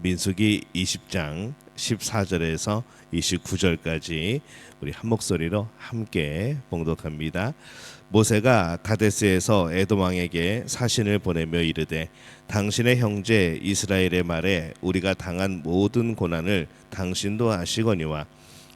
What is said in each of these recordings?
민수기 20장 14절에서 29절까지 우리 한 목소리로 함께 봉독합니다. 모세가 가데스에서 에돔 왕에게 사신을 보내며 이르되 당신의 형제 이스라엘의 말에 우리가 당한 모든 고난을 당신도 아시거니와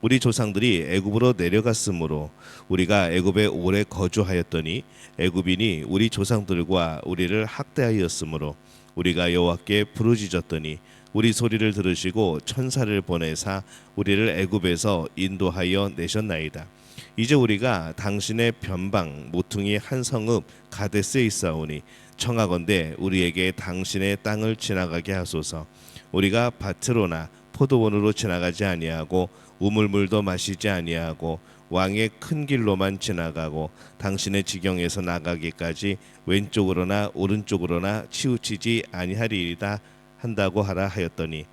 우리 조상들이 애굽으로 내려갔으므로 우리가 애굽에 오래 거주하였더니 애굽인이 우리 조상들과 우리를 학대하였으므로 우리가 여호와께 부르짖었더니 우리 소리를 들으시고 천사를 보내사 우리를 애굽에서 인도하여 내셨나이다. 이제 우리가 당신의 변방 모퉁이 한 성읍 가데스에 있사오니 청하건대 우리에게 당신의 땅을 지나가게 하소서. 우리가 밭으로나 포도원으로 지나가지 아니하고 우물물도 마시지 아니하고 왕의 큰 길로만 지나가고 당신의 지경에서 나가기까지 왼쪽으로나 오른쪽으로나 치우치지 아니하리이다 한다고 하라 하였더니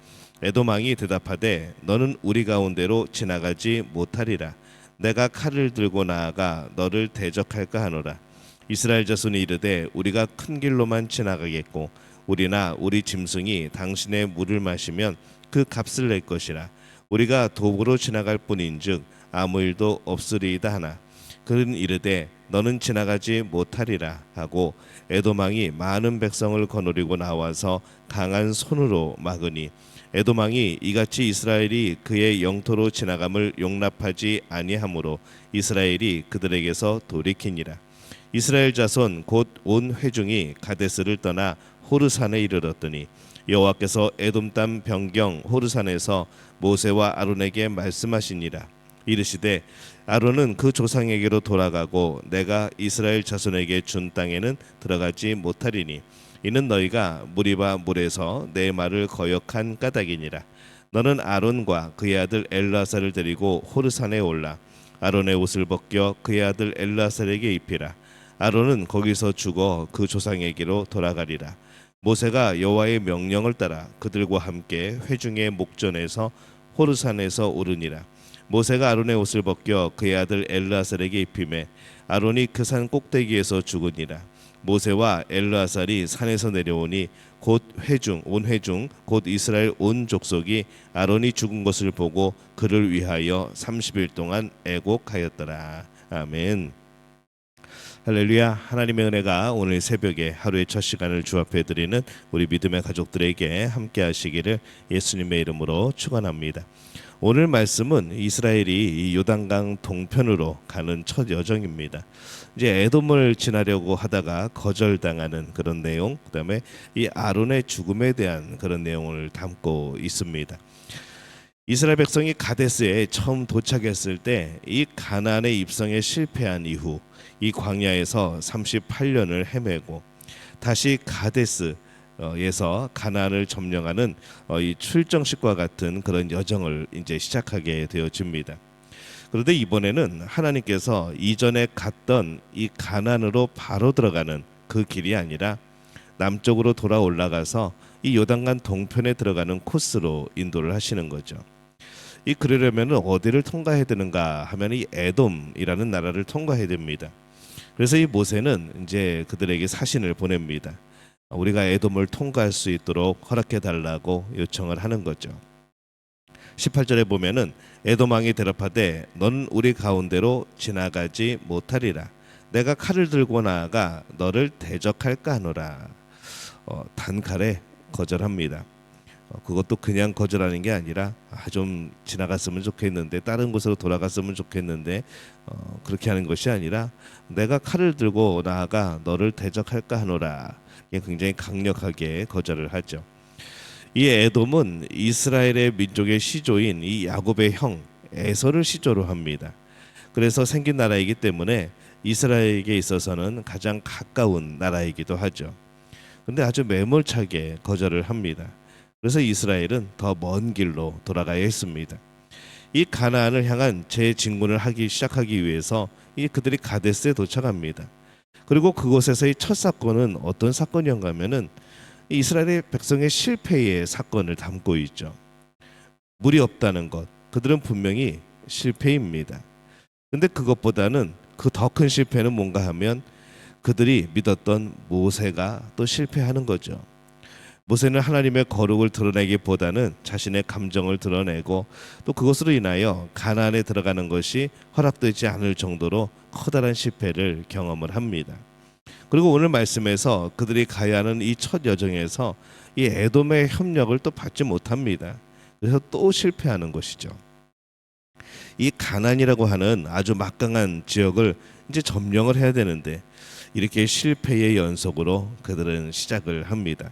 에돔 왕이 대답하되 너는 우리 가운데로 지나가지 못하리라. 내가 칼을 들고 나아가 너를 대적할까 하노라. 이스라엘 자손이 이르되 우리가 큰 길로만 지나가겠고 우리나 우리 짐승이 당신의 물을 마시면 그 값을 낼 것이라. 우리가 도구로 지나갈 뿐인즉 아무 일도 없으리이다 하나 그는 이르되 너는 지나가지 못하리라 하고 에돔 왕이 많은 백성을 거느리고 나와서 강한 손으로 막으니 에돔 왕이 이같이 이스라엘이 그의 영토로 지나감을 용납하지 아니하므로 이스라엘이 그들에게서 돌이키니라. 이스라엘 자손 곧 온 회중이 가데스를 떠나 호르산에 이르렀더니 여호와께서 에돔 땅 변경 호르산에서 모세와 아론에게 말씀하시니라. 이르시되 아론은 그 조상에게로 돌아가고 내가 이스라엘 자손에게 준 땅에는 들어가지 못하리니 이는 너희가 무리바 물에서 내 말을 거역한 까닭이니라. 너는 아론과 그의 아들 엘르아살을 데리고 호르산에 올라 아론의 옷을 벗겨 그의 아들 엘르아살에게 입히라. 아론은 거기서 죽어 그 조상에게로 돌아가리라. 모세가 여호와의 명령을 따라 그들과 함께 회중의 목전에서 호르산에서 오르니라. 모세가 아론의 옷을 벗겨 그의 아들 엘르아살에게 입히매 아론이 그 산 꼭대기에서 죽으니라. 모세와 엘르아살이 산에서 내려오니 곧 온 회중 곧 이스라엘 온 족속이 아론이 죽은 것을 보고 그를 위하여 30일 동안 애곡하였더라. 아멘. 할렐루야. 하나님의 은혜가 오늘 새벽에 하루의 첫 시간을 주 앞에 드리는 우리 믿음의 가족들에게 함께 하시기를 예수님의 이름으로 축원합니다. 오늘 말씀은 이스라엘이 요단강 동편으로 가는 첫 여정입니다. 이제 에돔을 지나려고 하다가 거절당하는 그런 내용, 그다음에 이 아론의 죽음에 대한 그런 내용을 담고 있습니다. 이스라엘 백성이 가데스에 처음 도착했을 때 이 가나안의 입성에 실패한 이후 이 광야에서 38년을 헤매고 다시 가데스에서 가나안을 점령하는 이 출정식과 같은 그런 여정을 이제 시작하게 되어집니다. 그런데 이번에는 하나님께서 이전에 갔던 이 가나안으로 바로 들어가는 그 길이 아니라 남쪽으로 돌아 올라가서 이 요단강 동편에 들어가는 코스로 인도를 하시는 거죠. 이 그러려면 어디를 통과해야 되는가 하면 이 에돔이라는 나라를 통과해야 됩니다. 그래서 이 모세는 이제 그들에게 사신을 보냅니다. 우리가 에돔을 통과할 수 있도록 허락해 달라고 요청을 하는 거죠. 18절에 보면은 에돔 왕이 대답하되 너는 우리 가운데로 지나가지 못하리라. 내가 칼을 들고 나아가 너를 대적할까 하노라. 단칼에 거절합니다. 그것도 그냥 거절하는 게 아니라 좀 지나갔으면 좋겠는데 다른 곳으로 돌아갔으면 좋겠는데 그렇게 하는 것이 아니라 내가 칼을 들고 나아가 너를 대적할까 하노라. 이게 굉장히 강력하게 거절을 하죠. 이 에돔은 이스라엘의 민족의 시조인 이 야곱의 형 에서를 시조로 합니다. 그래서 생긴 나라이기 때문에 이스라엘에게 있어서는 가장 가까운 나라이기도 하죠. 그런데 아주 매몰차게 거절을 합니다. 그래서 이스라엘은 더 먼 길로 돌아가야 했습니다. 이 가나안을 향한 재진군을 시작하기 위해서 그들이 가데스에 도착합니다. 그리고 그곳에서의 첫 사건은 어떤 사건이었는가 하면은 이스라엘의 백성의 실패의 사건을 담고 있죠. 물이 없다는 것, 그들은 분명히 실패입니다. 근데 그것보다는 그 더 큰 실패는 뭔가 하면 그들이 믿었던 모세가 또 실패하는 거죠. 모세는 하나님의 거룩을 드러내기보다는 자신의 감정을 드러내고 또 그것으로 인하여 가나안에 들어가는 것이 허락되지 않을 정도로 커다란 실패를 경험을 합니다. 그리고 오늘 말씀에서 그들이 가야 하는 이 첫 여정에서 이 에돔의 협력을 또 받지 못합니다. 그래서 또 실패하는 것이죠. 이 가나안이라고 하는 아주 막강한 지역을 이제 점령을 해야 되는데 이렇게 실패의 연속으로 그들은 시작을 합니다.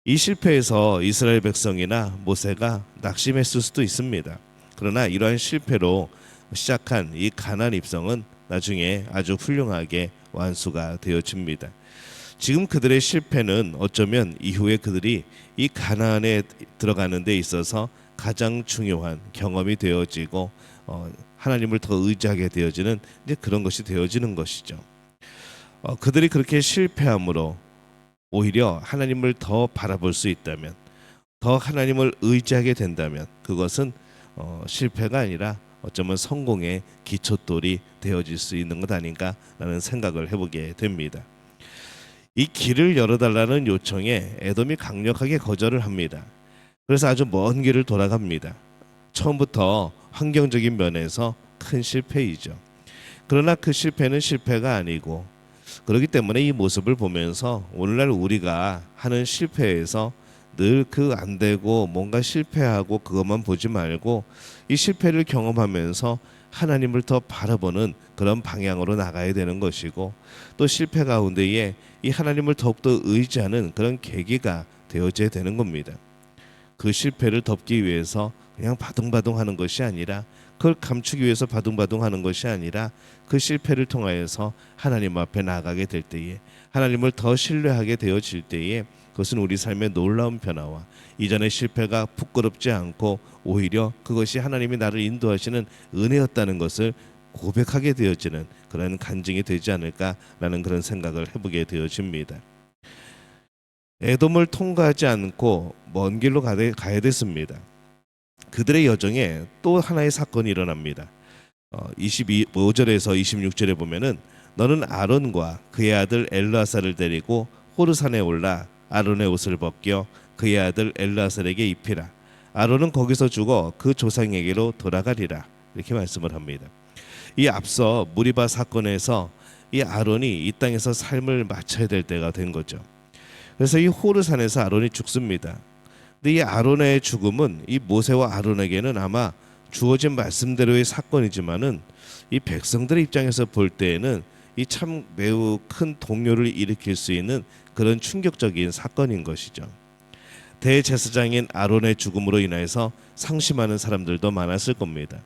이 실패에서 이스라엘 백성이나 모세가 낙심했을 수도 있습니다. 그러나 이러한 실패로 시작한 이 가나안 입성은 나중에 아주 훌륭하게 완수가 되어집니다. 지금 그들의 실패는 어쩌면 이후에 그들이 이 가나안에 들어가는 데 있어서 가장 중요한 경험이 되어지고 하나님을 더 의지하게 되어지는 이제 그런 것이 되어지는 것이죠. 그들이 그렇게 실패함으로 오히려 하나님을 더 바라볼 수 있다면, 더 하나님을 의지하게 된다면 그것은 실패가 아니라 어쩌면 성공의 기초돌이 되어질 수 있는 것 아닌가라는 생각을 해보게 됩니다. 이 길을 열어달라는 요청에 에돔이 강력하게 거절을 합니다. 그래서 아주 먼 길을 돌아갑니다. 처음부터 환경적인 면에서 큰 실패이죠. 그러나 그 실패는 실패가 아니고, 그렇기 때문에 이 모습을 보면서 오늘날 우리가 하는 실패에서 늘 그 안 되고 뭔가 실패하고 그것만 보지 말고 이 실패를 경험하면서 하나님을 더 바라보는 그런 방향으로 나가야 되는 것이고, 또 실패 가운데에 이 하나님을 더욱더 의지하는 그런 계기가 되어져야 되는 겁니다. 그 실패를 덮기 위해서 그냥 바둥바둥하는 것이 아니라, 그걸 감추기 위해서 바둥바둥하는 것이 아니라 그 실패를 통하여서 하나님 앞에 나아가게 될 때에, 하나님을 더 신뢰하게 되어질 때에 그것은 우리 삶의 놀라운 변화와 이전의 실패가 부끄럽지 않고 오히려 그것이 하나님이 나를 인도하시는 은혜였다는 것을 고백하게 되어지는 그런 간증이 되지 않을까라는 그런 생각을 해보게 되어집니다. 에돔을 통과하지 않고 먼 길로 가야 됐습니다. 그들의 여정에 또 하나의 사건이 일어납니다. 25절에서 26절에 보면은 너는 아론과 그의 아들 엘르아살을 데리고 호르산에 올라 아론의 옷을 벗겨 그의 아들 엘르아살에게 입히라. 아론은 거기서 죽어 그 조상에게로 돌아가리라. 이렇게 말씀을 합니다. 이 앞서 무리바 사건에서 이 아론이 이 땅에서 삶을 마쳐야 될 때가 된 거죠. 그래서 이 호르산에서 아론이 죽습니다. 근데 이 아론의 죽음은 이 모세와 아론에게는 아마 주어진 말씀대로의 사건이지만은 이 백성들의 입장에서 볼 때에는 이 참 매우 큰 동요를 일으킬 수 있는 그런 충격적인 사건인 것이죠. 대제사장인 아론의 죽음으로 인해서 상심하는 사람들도 많았을 겁니다.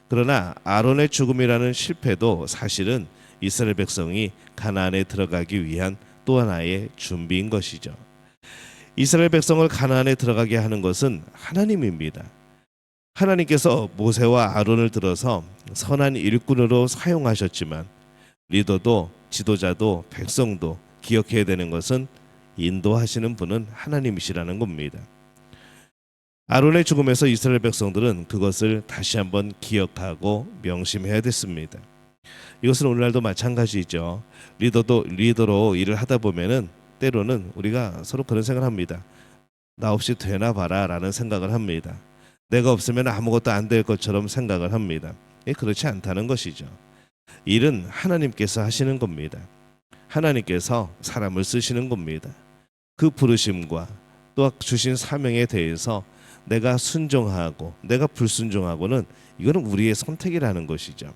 그러나 아론의 죽음이라는 실패도 사실은 이스라엘 백성이 가나안에 들어가기 위한 또 하나의 준비인 것이죠. 이스라엘 백성을 가나안에 들어가게 하는 것은 하나님입니다. 하나님께서 모세와 아론을 들어서 선한 일꾼으로 사용하셨지만 리더도 지도자도 백성도 기억해야 되는 것은 인도하시는 분은 하나님이시라는 겁니다. 아론의 죽음에서 이스라엘 백성들은 그것을 다시 한번 기억하고 명심해야 됐습니다. 이것은 오늘날도 마찬가지죠. 리더로 일을 하다 보면은 때로는 우리가 서로 그런 생각을 합니다. 나 없이 되나 봐라 라는 생각을 합니다. 내가 없으면 아무것도 안 될 것처럼 생각을 합니다. 그렇지 않다는 것이죠. 일은 하나님께서 하시는 겁니다. 하나님께서 사람을 쓰시는 겁니다. 그 부르심과 또 주신 사명에 대해서 내가 순종하고 내가 불순종하고는 이거는 우리의 선택이라는 것이죠.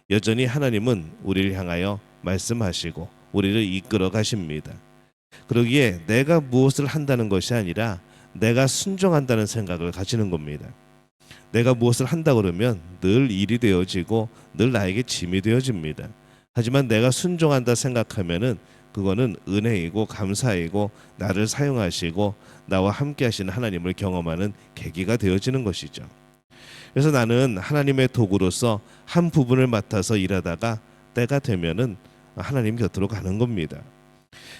여전히 하나님은 우리를 향하여 말씀하시고 우리를 이끌어 가십니다. 그러기에 내가 무엇을 한다는 것이 아니라 내가 순종한다는 생각을 가지는 겁니다. 내가 무엇을 한다 그러면 늘 일이 되어지고 늘 나에게 짐이 되어집니다. 하지만 내가 순종한다 생각하면은 그거는 은혜이고 감사이고 나를 사용하시고 나와 함께 하시는 하나님을 경험하는 계기가 되어지는 것이죠. 그래서 나는 하나님의 도구로서 한 부분을 맡아서 일하다가 때가 되면은 하나님 곁으로 가는 겁니다.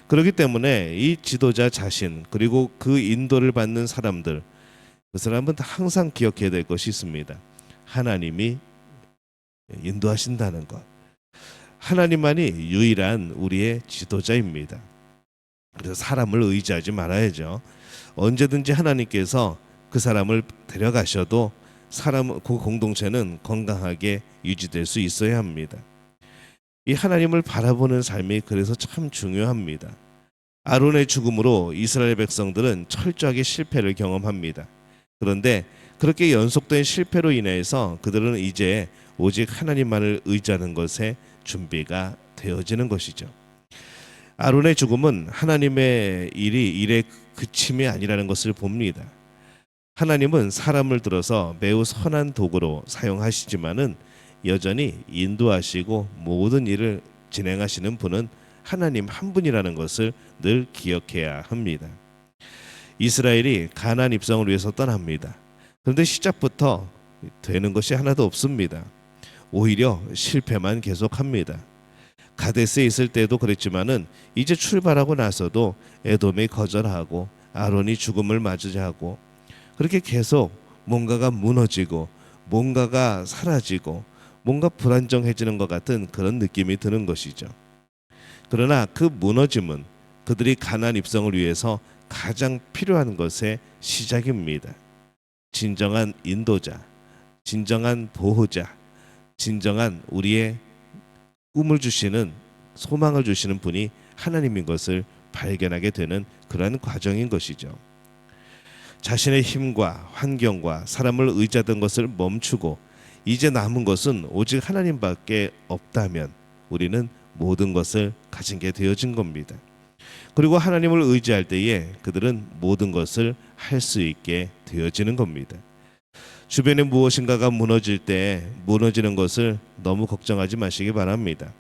그렇기 때문에 이 지도자 자신 그리고 그 인도를 받는 사람들, 그 사람은 항상 기억해야 될 것이 있습니다. 하나님이 인도하신다는 것. 하나님만이 유일한 우리의 지도자입니다. 그래서 사람을 의지하지 말아야죠. 언제든지 하나님께서 그 사람을 데려가셔도 그 공동체는 건강하게 유지될 수 있어야 합니다. 이 하나님을 바라보는 삶이 그래서 참 중요합니다. 아론의 죽음으로 이스라엘 백성들은 철저하게 실패를 경험합니다. 그런데 그렇게 연속된 실패로 인해서 그들은 이제 오직 하나님만을 의지하는 것에 준비가 되어지는 것이죠. 아론의 죽음은 하나님의 일의 그침이 아니라는 것을 봅니다. 하나님은 사람을 들어서 매우 선한 도구로 사용하시지만은 여전히 인도하시고 모든 일을 진행하시는 분은 하나님 한 분이라는 것을 늘 기억해야 합니다. 이스라엘이 가나안 입성을 위해서 떠납니다. 그런데 시작부터 되는 것이 하나도 없습니다. 오히려 실패만 계속합니다. 가데스에 있을 때도 그랬지만은 이제 출발하고 나서도 에돔이 거절하고 아론이 죽음을 맞이하고 그렇게 계속 뭔가가 무너지고 뭔가가 사라지고 뭔가 불안정해지는 것 같은 그런 느낌이 드는 것이죠. 그러나 그 무너짐은 그들이 가나안 입성을 위해서 가장 필요한 것의 시작입니다. 진정한 인도자, 진정한 보호자, 진정한 우리의 꿈을 주시는 소망을 주시는 분이 하나님인 것을 발견하게 되는 그러한 과정인 것이죠. 자신의 힘과 환경과 사람을 의지하던 것을 멈추고 이제 남은 것은 오직 하나님밖에 없다면 우리는 모든 것을 가진 게 되어진 겁니다. 그리고 하나님을 의지할 때에 그들은 모든 것을 할 수 있게 되어지는 겁니다. 주변에 무엇인가가 무너질 때 무너지는 것을 너무 걱정하지 마시기 바랍니다.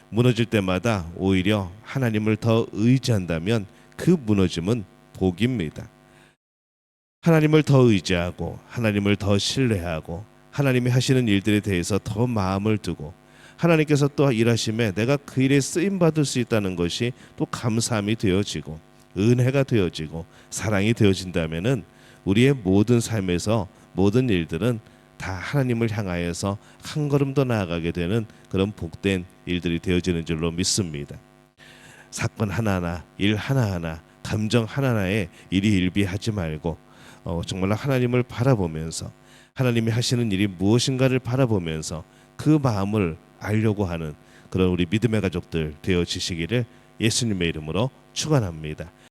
무너질 때마다 오히려 하나님을 더 의지한다면 그 무너짐은 복입니다. 하나님을 더 의지하고 하나님을 더 신뢰하고 하나님이 하시는 일들에 대해서 더 마음을 두고 하나님께서 또 일하심에 내가 그 일에 쓰임받을 수 있다는 것이 또 감사함이 되어지고 은혜가 되어지고 사랑이 되어진다면은 우리의 모든 삶에서 모든 일들은 다 하나님을 향하여서 한 걸음 더 나아가게 되는 그런 복된 일들이 되어지는 줄로 믿습니다. 사건 하나하나, 일 하나하나, 감정 하나하나에 일희일비하지 말고 정말로 하나님을 바라보면서 하나님이 하시는 일이 무엇인가를 바라보면서 그 마음을 알려고 하는 그런 우리 믿음의 가족들 되어지시기를 예수님의 이름으로 축원합니다.